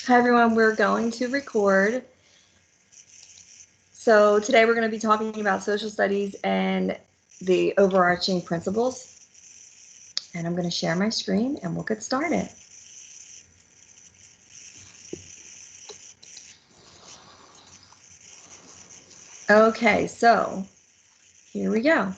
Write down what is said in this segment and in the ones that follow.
Hi everyone, we're going to record. So today we're going to be talking about social studies and the overarching principles. And I'm going to share my screen and we'll get started. Okay, so here we go.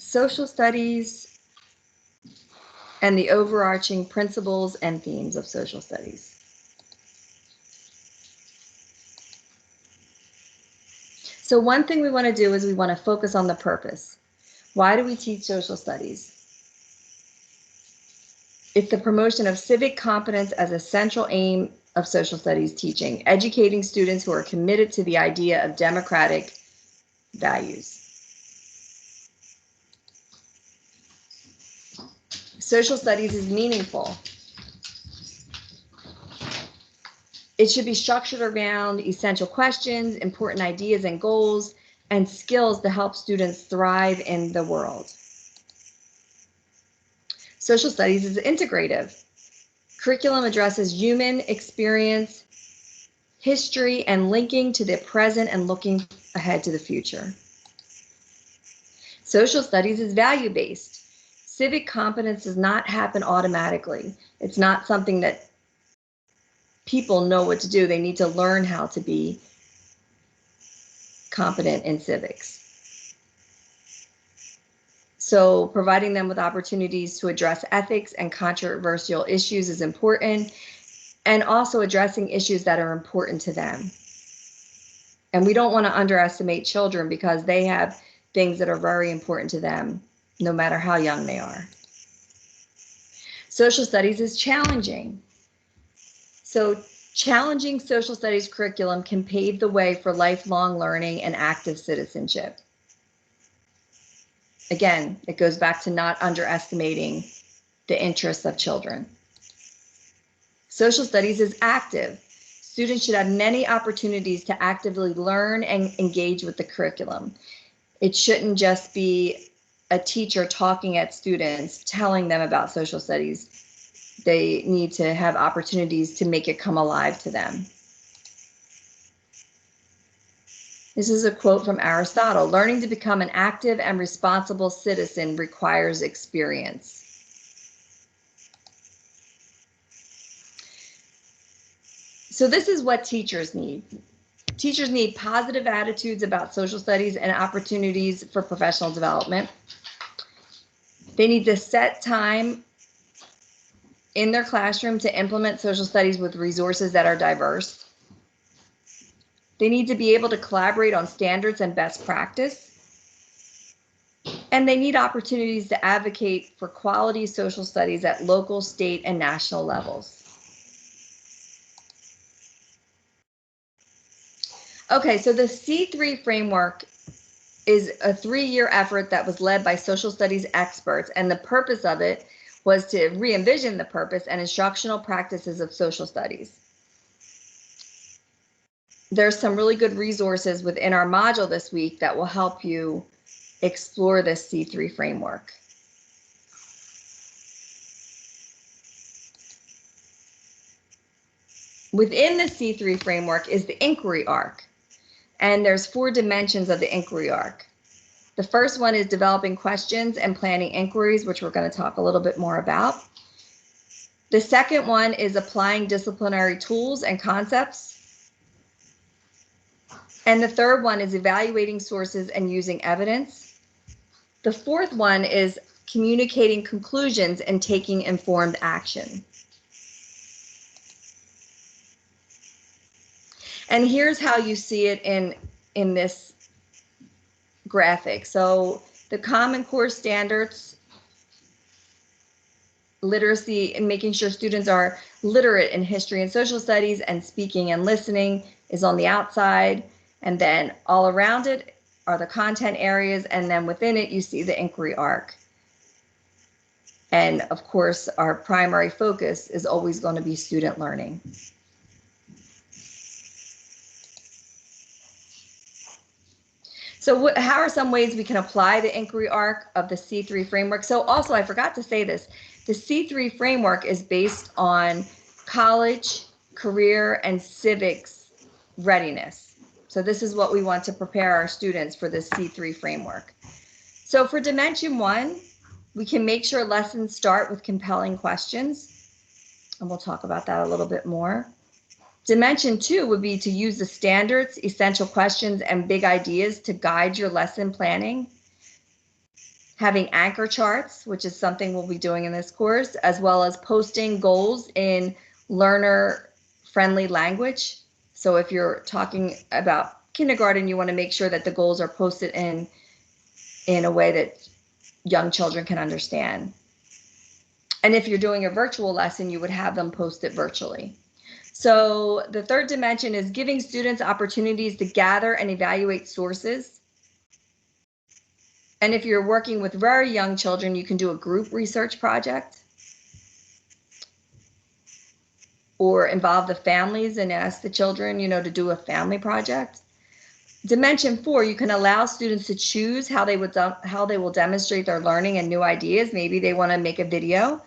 Social studies and the overarching principles and themes of social studies. So one thing we want to do is we want to focus on the purpose. Why do we teach social studies? It's the promotion of civic competence as a central aim of social studies teaching, educating students who are committed to the idea of democratic values. Social studies is meaningful. It should be structured around essential questions, important ideas and goals, and skills to help students thrive in the world. Social studies is integrative. Curriculum addresses human experience, history, and linking to the present and looking ahead to the future. Social studies is value-based. Civic competence does not happen automatically. It's not something that people know what to do. They need to learn how to be competent in civics. So providing them with opportunities to address ethics and controversial issues is important, and also addressing issues that are important to them. And we don't want to underestimate children because they have things that are very important to them, no matter how young they are. Social studies is challenging. So challenging social studies curriculum can pave the way for lifelong learning and active citizenship. Again, it goes back to not underestimating the interests of children. Social studies is active. Students should have many opportunities to actively learn and engage with the curriculum. It shouldn't just be a teacher talking at students, telling them about social studies. They need to have opportunities to make it come alive to them. This is a quote from Aristotle: "Learning to become an active and responsible citizen requires experience." So this is what teachers need. Teachers need positive attitudes about social studies and opportunities for professional development. They need to set time in their classroom to implement social studies with resources that are diverse. They need to be able to collaborate on standards and best practice. And they need opportunities to advocate for quality social studies at local, state, and national levels. Okay, so the C3 framework is a 3-year effort that was led by social studies experts, and the purpose of it was to re-envision the purpose and instructional practices of social studies. There's some really good resources within our module this week that will help you explore this C3 framework. Within the C3 framework is the inquiry arc, and there's 4 dimensions of the inquiry arc. The first one is developing questions and planning inquiries, which we're going to talk a little bit more about. The second one is applying disciplinary tools and concepts. And the third one is evaluating sources and using evidence. The fourth one is communicating conclusions and taking informed action. And here's how you see it in this graphic. So the Common Core standards, literacy, and making sure students are literate in history and social studies, and speaking and listening is on the outside. And then all around it are the content areas, and then within it you see the inquiry arc. And of course, our primary focus is always going to be student learning. So how are some ways we can apply the inquiry arc of the C3 framework? So also, I forgot to say this, the C3 framework is based on college, career, and civics readiness. So this is what we want to prepare our students for this C3 framework. So for Dimension 1, we can make sure lessons start with compelling questions, and we'll talk about that a little bit more. Dimension 2 would be to use the standards, essential questions, and big ideas to guide your lesson planning. Having anchor charts, which is something we'll be doing in this course, as well as posting goals in learner-friendly language. So if you're talking about kindergarten, you want to make sure that the goals are posted in a way that young children can understand. And if you're doing a virtual lesson, you would have them post it virtually. So the third dimension is giving students opportunities to gather and evaluate sources. And if you're working with very young children, you can do a group research project or involve the families and ask the children, to do a family project. Dimension 4, you can allow students to choose how they will demonstrate their learning and new ideas. Maybe they want to make a video,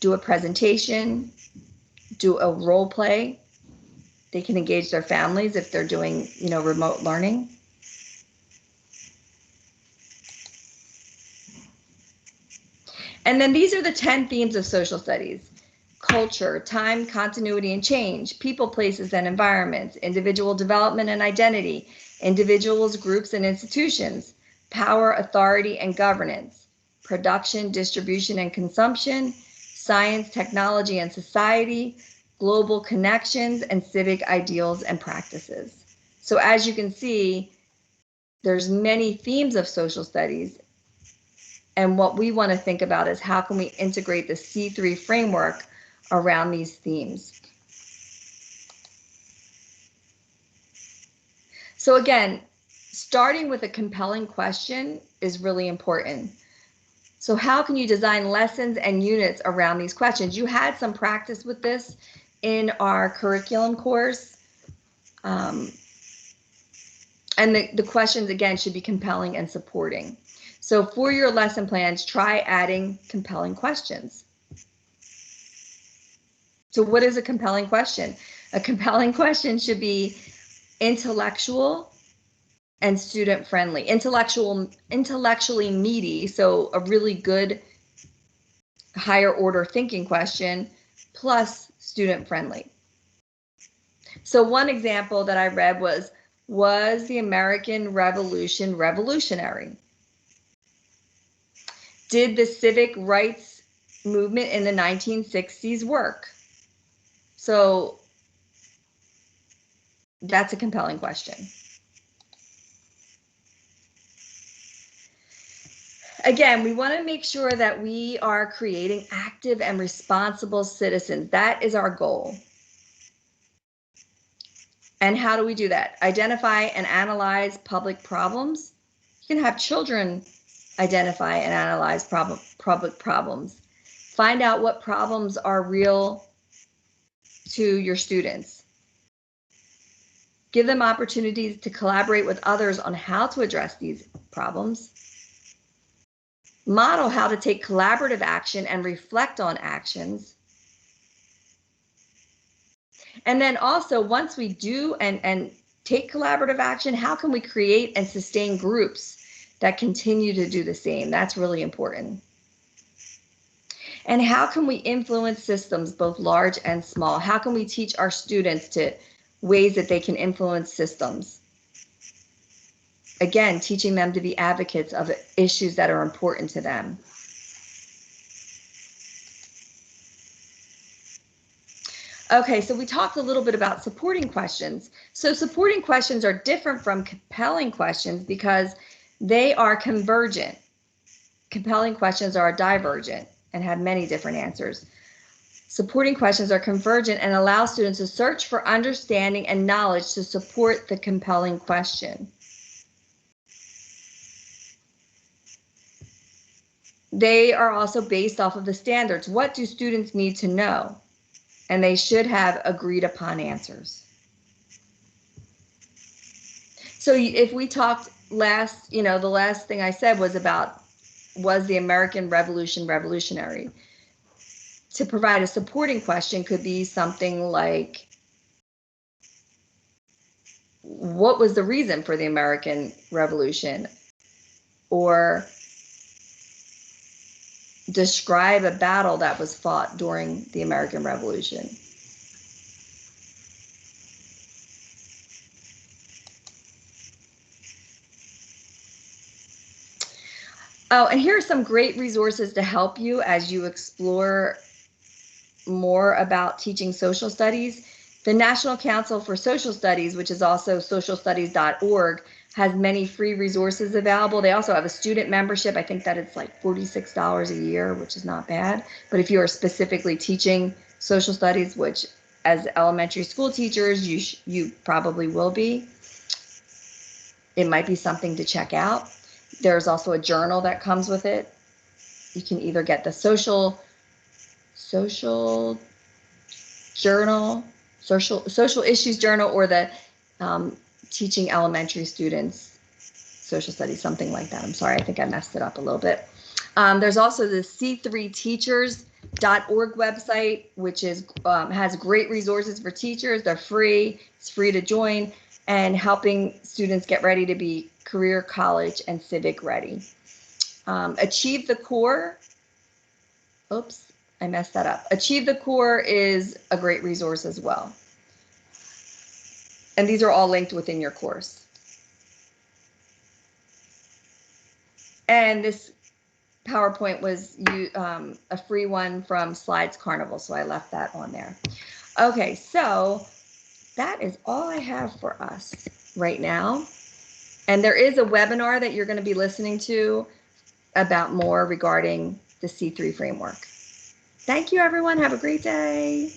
do a presentation, do a role play. They can engage their families if they're doing, remote learning. And then these are the 10 themes of social studies: culture, time, continuity, and change, people, places, and environments, individual development and identity, individuals, groups, and institutions, power, authority, and governance, production, distribution, and consumption, science, technology, and society, global connections, and civic ideals and practices. So as you can see, there's many themes of social studies. And what we want to think about is how can we integrate the C3 framework around these themes. So again, starting with a compelling question is really important. So how can you design lessons and units around these questions? You had some practice with this in our curriculum course. And the questions, again, should be compelling and supporting. So for your lesson plans, try adding compelling questions. So what is a compelling question? A compelling question should be intellectual and student friendly, intellectually meaty. So a really good higher order thinking question plus student friendly. So one example that I read was the American Revolution revolutionary? Did the civil rights movement in the 1960s work? So that's a compelling question. Again, we want to make sure that we are creating active and responsible citizens. That is our goal. And how do we do that? Identify and analyze public problems. You can have children identify and analyze public problems. Find out what problems are real to your students. Give them opportunities to collaborate with others on how to address these problems. Model how to take collaborative action and reflect on actions. And then also, once we do and take collaborative action, how can we create and sustain groups that continue to do the same? That's really important. And how can we influence systems, both large and small? How can we teach our students to ways that they can influence systems? Again, teaching them to be advocates of issues that are important to them. Okay, so we talked a little bit about supporting questions. So supporting questions are different from compelling questions because they are convergent. Compelling questions are divergent and have many different answers. Supporting questions are convergent and allow students to search for understanding and knowledge to support the compelling question. They are also based off of the standards. What do students need to know? And they should have agreed upon answers. So if we talked last, the last thing I said was about, was the American Revolution revolutionary? To provide a supporting question could be something like, what was the reason for the American Revolution? Or describe a battle that was fought during the American Revolution. Oh, and here are some great resources to help you as you explore more about teaching social studies. The National Council for Social Studies, which is also socialstudies.org, has many free resources available. They also have a student membership. I think that it's like $46 a year, which is not bad. But if you are specifically teaching social studies, which as elementary school teachers, you probably will be, it might be something to check out. There's also a journal that comes with it. You can either get the social journal, social issues journal, or the teaching elementary students social studies, something like that. I'm sorry, I think I messed it up a little bit. There's also the c3teachers.org website, which is has great resources for teachers. They're free. It's free to join, and helping students get ready to be career, college, and civic ready. Achieve the Core. Oops, I messed that up. Achieve the Core is a great resource as well. And these are all linked within your course. And this PowerPoint was a free one from Slides Carnival, so I left that on there. Okay, so that is all I have for us right now. And there is a webinar that you're going to be listening to about more regarding the C3 framework. Thank you, everyone. Have a great day.